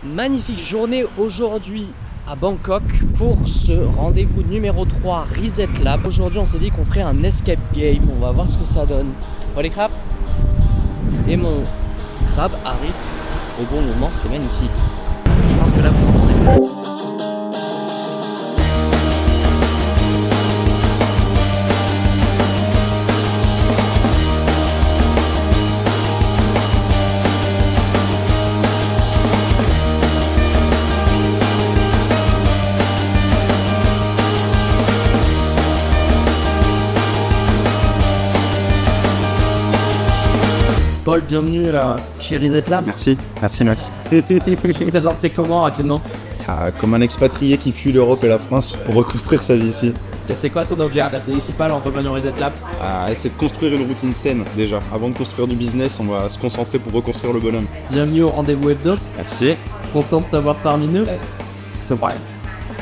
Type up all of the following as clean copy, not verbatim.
Magnifique journée aujourd'hui à Bangkok pour ce rendez-vous numéro 3 Reset Lab. Aujourd'hui on s'est dit qu'on ferait un escape game, on va voir ce que ça donne. Bon les crabes. Et mon crabe arrive au bon moment, c'est magnifique. Je pense que là vous entendez. Paul, bienvenue là, chez Reset Lab. Merci Max. Ça sortait comment actuellement? Comme un expatrié qui fuit l'Europe et la France pour reconstruire sa vie ici. C'est quoi ton objet principal en rejoignant Reset Lab? C'est de construire une routine saine déjà. Avant de construire du business, on va se concentrer pour reconstruire le bonhomme. Bienvenue au rendez-vous hebdo. Merci. Content de t'avoir parmi nous. C'est vrai.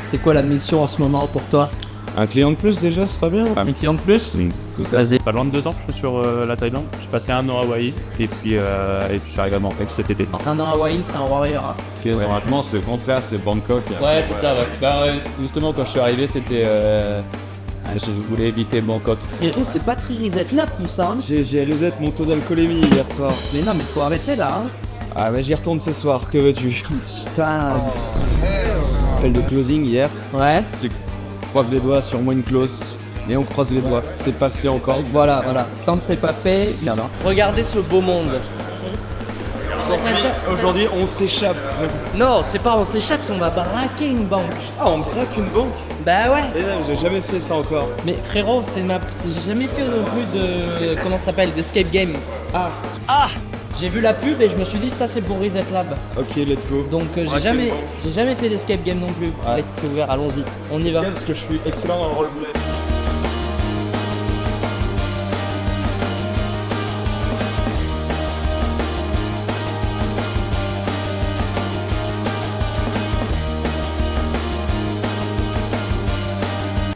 C'est quoi la mission en ce moment pour toi? Un client de plus déjà, ce sera bien. Un client de plus? Vas-y. Pas loin de 2 ans que je suis sur la Thaïlande. J'ai passé 1 an à Hawaï et puis je suis arrivé à Bangkok cet été. Un an à Hawaï, c'est un warrior. Normalement c'est le contraire, c'est Bangkok. Ouais, c'est ça, ouais. Bah, justement, quand je suis arrivé, c'était. Je voulais éviter Bangkok. Frérot, c'est pas très Reset Lab tout ça. Hein. J'ai reset mon taux d'alcoolémie hier soir. Mais non, mais faut arrêter là. Hein. Ah mais j'y retourne ce soir, que veux-tu? Putain. Appel de closing hier. Ouais. Croise les doigts, sûrement une clause. Et on croise les doigts. C'est pas fait encore. Voilà. Tant que c'est pas fait, bien là. Regardez ce beau monde. Aujourd'hui, on s'échappe. Non, c'est pas on s'échappe, c'est on va braquer une banque. Ah, on braque une banque? Bah ouais. Eh non, j'ai jamais fait ça encore. Mais frérot, j'ai jamais fait non plus de comment ça s'appelle, d'escape game. Ah. J'ai vu la pub et je me suis dit ça c'est pour Reset Lab. Ok, let's go. Donc j'ai jamais fait d'escape game non plus. Ouais. Allez, c'est ouvert, allons-y. On y va. Parce que je suis excellent dans le roleplay.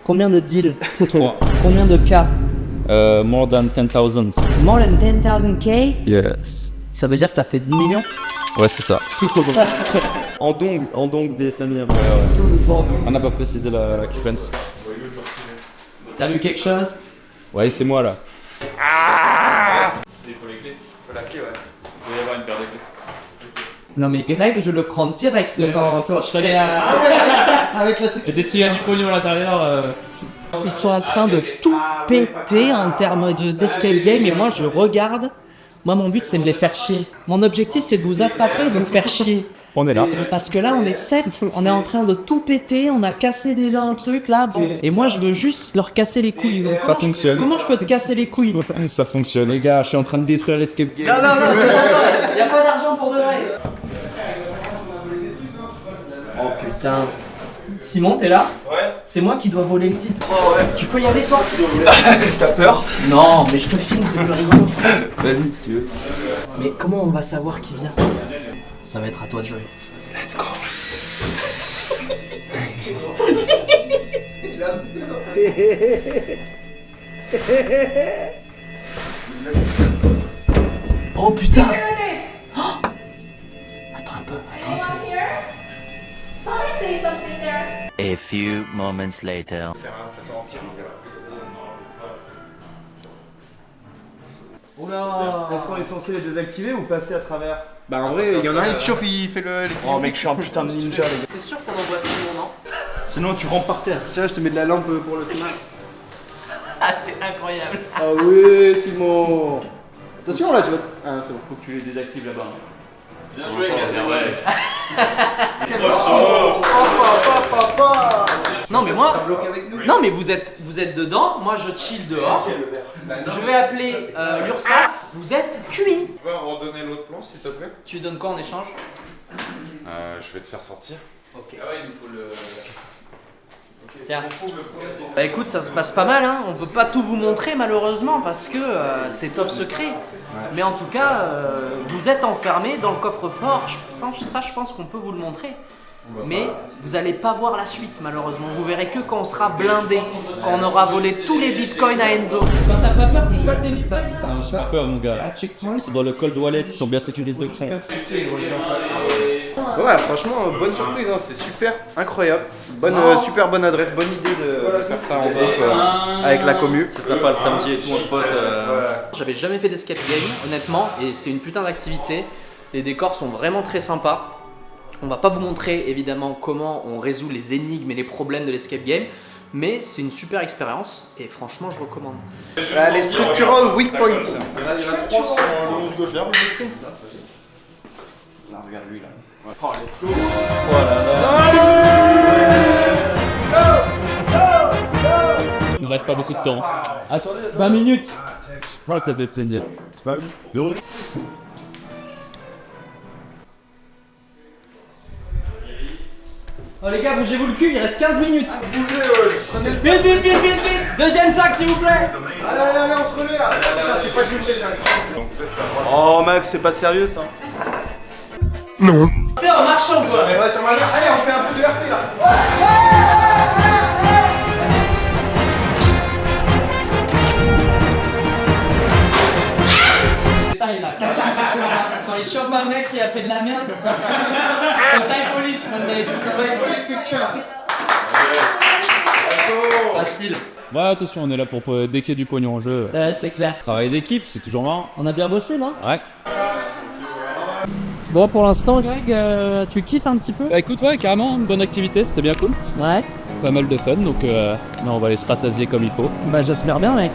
Combien de deals? 3. Combien de cas? More than 10,000. More than 10,000 K? Yes. Ça veut dire que t'as fait 10 millions? Ouais, c'est ça. En dong des Samir. On n'a pas précisé la frequency. T'as vu quelque chose? Ouais, c'est moi là. Il faut les clés. Il faut la clé, ouais. Il doit y avoir une paire de clés. Non mais Greg, je le prends direct quand je serai Et des s'il y a du pognon à l'intérieur. Ils sont en train de tout péter en termes d'escape game et moi je regarde. Moi mon but c'est de les faire chier. Mon objectif c'est de vous attraper et de vous faire chier. On est là. Parce que là on est 7, on est en train de tout péter, on a cassé déjà un truc là. Et moi je veux juste leur casser les couilles. Donc, Ça fonctionne. Comment je peux te casser les couilles? Ça fonctionne. Les gars, je suis en train de détruire l'escape game. Non, y a pas d'argent pour de vrai. Oh putain. Simon, t'es là? Ouais. C'est moi qui dois voler le type. Oh ouais. Tu peux y aller toi? T'as peur? Non, mais je te filme, c'est plus rigolo. Vas-y si tu veux. Mais comment on va savoir qui vient? Ça va être à toi de jouer. Let's go. Oh putain! Oh. Attends un peu. A few moments later. Oula! Est-ce qu'on est censé les désactiver ou passer à travers? Bah en vrai, il y en a un, il se chauffe, il fait le... Oh mec, je suis un putain de ninja les gars. C'est sûr qu'on envoie Simon, non? Sinon tu rentres par terre. Tiens, je te mets de la lampe pour le final. Ah, c'est incroyable! Ah oui, Simon. Attention là, tu vas... Ah, c'est bon. Faut que tu les désactives là-bas. Bien joué, gars. Ouais. Non, mais moi. Bloque avec nous. Non, mais vous êtes dedans, moi je chill dehors. Je vais appeler l'URSSAF, vous êtes cuits. Tu peux redonner l'autre plan s'il te plaît? Tu donnes quoi en échange? Je vais te faire sortir. Ok. Ah ouais, il nous faut le. Tiens. Bah écoute, ça se passe pas mal, hein. On peut pas tout vous montrer malheureusement parce que c'est top secret. Mais en tout cas, vous êtes enfermés dans le coffre-fort. Ça, je pense qu'on peut vous le montrer. Mais vous allez pas voir la suite malheureusement. Vous verrez que quand on sera blindé, quand on aura volé tous les bitcoins à Enzo. Quand t'as pas peur, tu vois des stats. J'ai peur mon gars. C'est dans le cold wallet, ils sont bien sécurisés. Ouais, franchement, bonne surprise, hein, c'est super, incroyable. Super bonne adresse, bonne idée de faire ça en groupe avec la commu. C'est sympa le samedi et tout entre potes. J'avais jamais fait d'escape game, honnêtement, et c'est une putain d'activité. Les décors sont vraiment très sympas. On va pas vous montrer évidemment comment on résout les énigmes et les problèmes de l'escape game, mais c'est une super expérience et franchement je recommande. Les structural weak points. Il y en a 3 sur le 11 gauche. Regarde le blueprint ça. Là, regarde lui là. Oh, let's go. Il nous reste pas beaucoup de temps. Attendez, 20 minutes. Je crois que ça fait plaisir. Oh les gars, bougez-vous le cul, il reste 15 minutes. Prenez le Vite, vite, vite, vite, vite. Deuxième sac s'il vous plaît. Allez, on se remet là. Putain, c'est pas du vrai ça. Oh Max, c'est pas sérieux ça. T'es en marchant quoi. Ouais, sur ma mère. Allez, on fait un peu de RP là. Quand il chope un mec qui a fait de la merde, taille police, facile. Ouais, attention, on est là pour déquer du pognon en jeu. Ouais, c'est clair. Travail d'équipe, c'est toujours marrant. On a bien bossé, non? Ouais. Bon, pour l'instant, Greg, tu kiffes un petit peu? Bah écoute, ouais, carrément, une bonne activité, c'était bien cool. Ouais. Pas mal de fun, donc on va aller se rassasier comme il faut. Bah, j'espère bien, mec.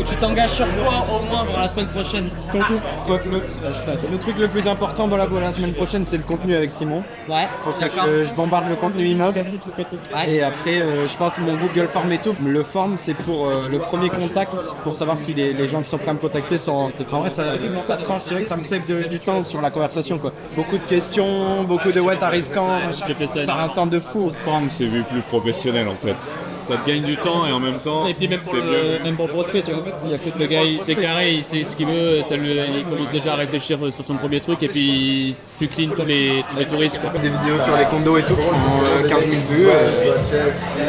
Tu t'engages sur quoi au moins pour la semaine prochaine? Le truc le plus important pour la semaine prochaine, c'est le contenu avec Simon. Ouais, Faut que je bombarde le contenu immeuble. Ouais. Et après, je pense mon Google Form et tout. Le form, c'est pour le premier contact, pour savoir si les gens qui sont prêts à me contacter sont. En vrai, ça tranche, je dirais que ça me save du temps sur la conversation, quoi. Beaucoup de questions, beaucoup de ouais, t'arrives quand? Je fais ça un temps de fou. Forme, c'est vu plus professionnel en fait. Ça te gagne du temps et en même temps. Et puis même pour le prospect, tu vois, il y a que le gars, c'est carré, il sait ce qu'il veut, il commence déjà à réfléchir sur son premier truc et puis tu clean tous les touristes, quoi. Des vidéos sur les condos et tout qui font 15 000 vues.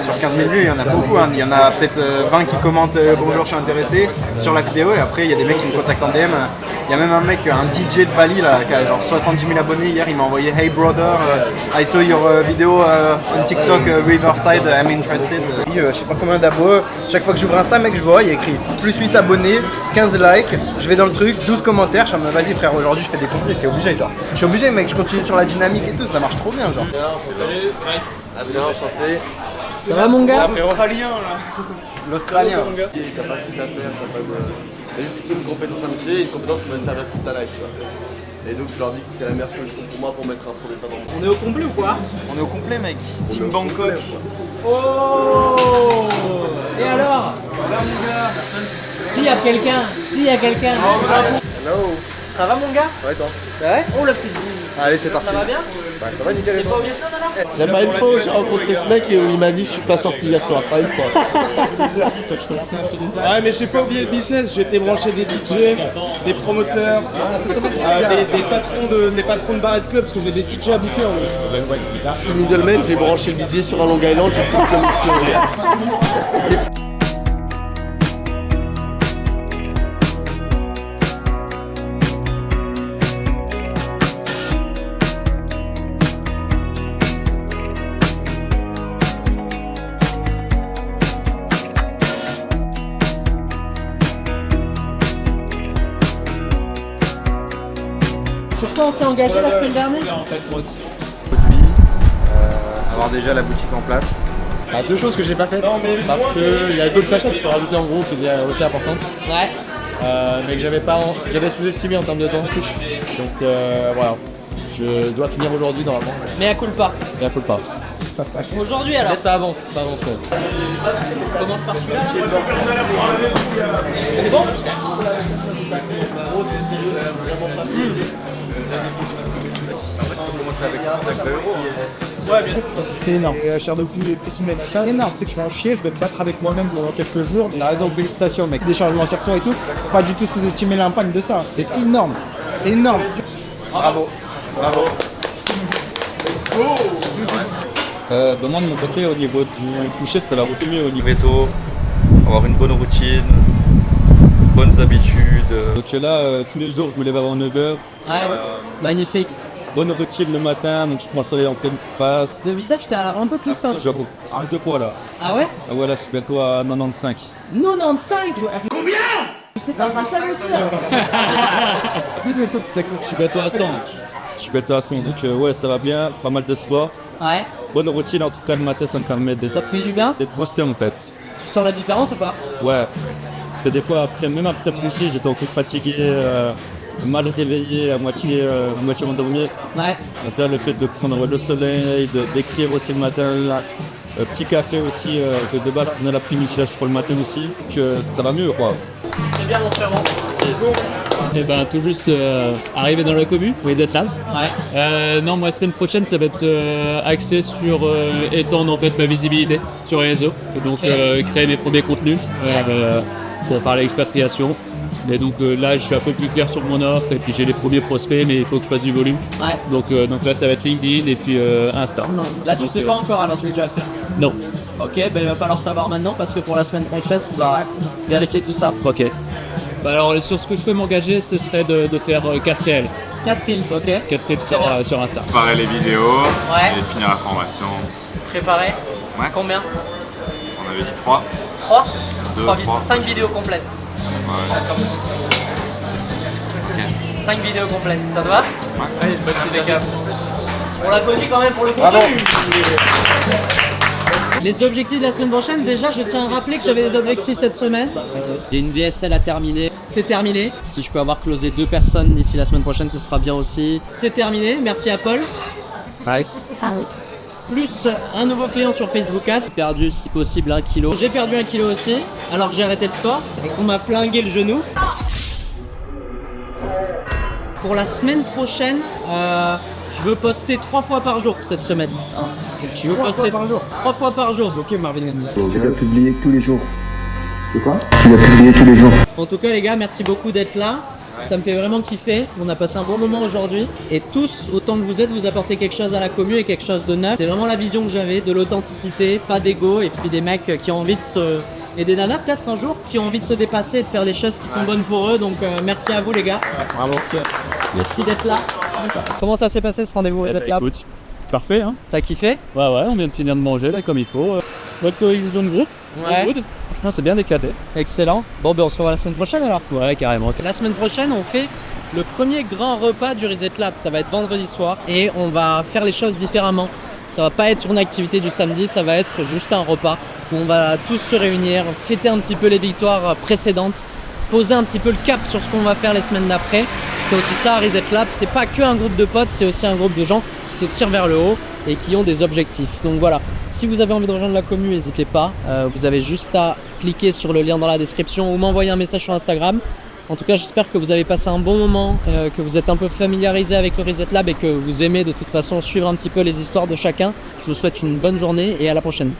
Sur 15 000 vues, il y en a beaucoup. Hein. Il y en a peut-être 20 qui commentent bonjour, je suis intéressé sur la vidéo. Et après, il y a des mecs qui me contactent en DM. Il y a même un mec, un DJ de Bali là, qui a genre 70 000 abonnés. Hier, il m'a envoyé Hey brother, I saw your video on TikTok Riverside, I'm interested. Je sais pas combien d'abos. Chaque fois que j'ouvre Insta, mec, je vois, il y a écrit plus 8 abonnés, 15 likes. Je vais dans le truc, 12 commentaires. Je suis en mode, vas-y frère, aujourd'hui je fais des contenus, c'est obligé, genre. Je suis obligé, mec, je continue sur la dynamique et tout, ça marche trop bien, genre. Bien, enchanté. Ça va mon gars? Australien là. L'Australien. T'as pas de site à faire, t'as pas de. T'as juste une compétence à me créer, une compétence qui va te servir toute ta life, tu vois. Et donc je leur dis que c'est la meilleure solution pour moi pour mettre un premier pas dans le monde. On est au complet ou quoi? On est au complet mec. Team Bangkok. Oh! Et alors? S'il y a quelqu'un, Hello. Ça va mon gars? Ça va et toi? Ouais. Oh la petite bise. Allez c'est parti. Ça va bien? Ouais, ça va nickel et T'es toi? pas au Vietnam alors? Il y a pas une fois où j'ai rencontré ce mec et où il m'a dit je suis pas sorti hier soir, pas une fois. Ouais, mais j'ai pas oublié le business. J'étais branché des DJ, des promoteurs, des patrons de bar et de club parce que j'ai des DJ à booker. Je suis middleman, j'ai branché le DJ sur un Long Island, j'ai pris une commission. Sur quoi on s'est engagé la semaine dernière? Avoir déjà la boutique en place. Deux choses que j'ai pas faites parce qu'il y a d'autres tâches qui se sont rajoutées en groupe qui étaient aussi importantes. Ouais. Mais que j'avais sous-estimé en termes de temps. Donc voilà, je dois finir aujourd'hui normalement. Mais à coup pas. Et à coup pas. Aujourd'hui alors? Mais ça avance quand même. On commence par celui-là là. C'est bon? En fait, on commence avec 1 euro. C'est énorme. Et la chair de poule, les frissons, c'est énorme. Tu sais que je vais en chier, je vais me battre avec moi-même pendant quelques jours. La raison, félicitations, mec. Des changements sur toi et tout. Faut pas du tout sous-estimer l'impact de ça. C'est énorme. C'est énorme. Bravo. Bravo. Moi de mon côté, au niveau du coucher, ça va beaucoup mieux au niveau. Lever tôt, avoir une bonne routine, bonnes habitudes. Donc là, tous les jours, je me lève avant 9h. Ouais, magnifique. Bonne routine le matin, donc je prends le soleil en pleine face. Le visage, t'as l'air un peu plus fin. J'ai beaucoup plus de poids là. Ah ouais? Ah ouais, là, je suis bientôt à 95. 95? Combien? Je sais pas si ça veut dire. Je suis bientôt à 100. Je suis bientôt à 100, donc ouais, ça va bien, pas mal de sport. Ouais. Bonne routine, en tout cas, le matin, ça me permet Ça te fait du bien? d'être boosté en fait. Tu sens la différence ou pas? Ouais, parce que des fois, après, même après le coucher, j'étais encore fatigué, mal réveillé, à moitié endormi. Ouais. Donc là, le fait de prendre le soleil, d'écrire aussi le matin, petit café aussi, que de base, je prenais l'après-midi, là, je prends le matin aussi, que ça va mieux, quoi. C'est bien, mon frérot. Merci. Et ben tout juste arrivé dans la commu, oui d'être là. Ouais. Non, moi la semaine prochaine ça va être axé sur étendre en fait ma visibilité sur les réseaux et donc créer mes premiers contenus pour parler expatriation. Et donc là je suis un peu plus clair sur mon offre et puis j'ai les premiers prospects mais il faut que je fasse du volume. Ouais. Donc là ça va être LinkedIn et puis Insta. Là tu sais pas encore alors ce que tu vas faire. Non. Ok, ben il va falloir savoir maintenant parce que pour la semaine prochaine on va vérifier tout ça. Ok. Bah alors sur ce que je peux m'engager ce serait de faire 4 réels. 4 films, ok. 4 films sur Insta. Préparer les vidéos Ouais. et finir la formation. Préparé. Ouais. Combien? On avait dit 3. 3 3. 5 vidéos complètes. Ouais. 5 vidéos complètes, ça te va? Ouais. Allez, on l'applaudit quand même pour le contenu. Les objectifs de la semaine prochaine, déjà je tiens à rappeler que j'avais des objectifs cette semaine. J'ai une VSL à terminer, c'est terminé. Si je peux avoir closé 2 personnes d'ici la semaine prochaine, ce sera bien aussi. C'est terminé, merci à Paul. Nice. Plus un nouveau client sur Facebook Ads. J'ai perdu si possible 1 kg. J'ai perdu 1 kg aussi, alors que j'ai arrêté le sport et qu'on m'a flingué le genou. Pour la semaine prochaine, je veux poster 3 fois par jour cette semaine. Je veux poster 3 fois par jour. Ok, Marvin. Tu dois publier tous les jours. De quoi? Tu dois publier tous les jours. En tout cas les gars, merci beaucoup d'être là. Ça me fait vraiment kiffer. On a passé un bon moment aujourd'hui. Et tous, autant que vous êtes, vous apportez quelque chose à la commu et quelque chose de neuf. C'est vraiment la vision que j'avais, de l'authenticité, pas d'ego. Et puis des mecs qui ont envie de se... Et des nanas peut-être un jour qui ont envie de se dépasser et de faire des choses qui sont bonnes pour eux. Donc merci à vous les gars. Bravo. Merci d'être là. Comment ça s'est passé ce rendez-vous d'être là? Écoute, parfait hein. T'as kiffé? Ouais, on vient de finir de manger là comme il faut. Votre cohésion de groupe. Ouais. Good. Franchement, c'est bien éclaté. Excellent. Bon, ben on se revoit la semaine prochaine alors. Ouais, carrément. La semaine prochaine, on fait le premier grand repas du Reset Lab. Ça va être vendredi soir et on va faire les choses différemment. Ça va pas être une activité du samedi, ça va être juste un repas où on va tous se réunir, fêter un petit peu les victoires précédentes, poser un petit peu le cap sur ce qu'on va faire les semaines d'après. C'est aussi ça, Reset Lab, c'est pas que un groupe de potes, c'est aussi un groupe de gens qui se tirent vers le haut et qui ont des objectifs. Donc voilà, si vous avez envie de rejoindre la commu, n'hésitez pas. Vous avez juste à cliquer sur le lien dans la description ou m'envoyer un message sur Instagram. En tout cas, j'espère que vous avez passé un bon moment, que vous êtes un peu familiarisé avec le Reset Lab et que vous aimez de toute façon suivre un petit peu les histoires de chacun. Je vous souhaite une bonne journée et à la prochaine.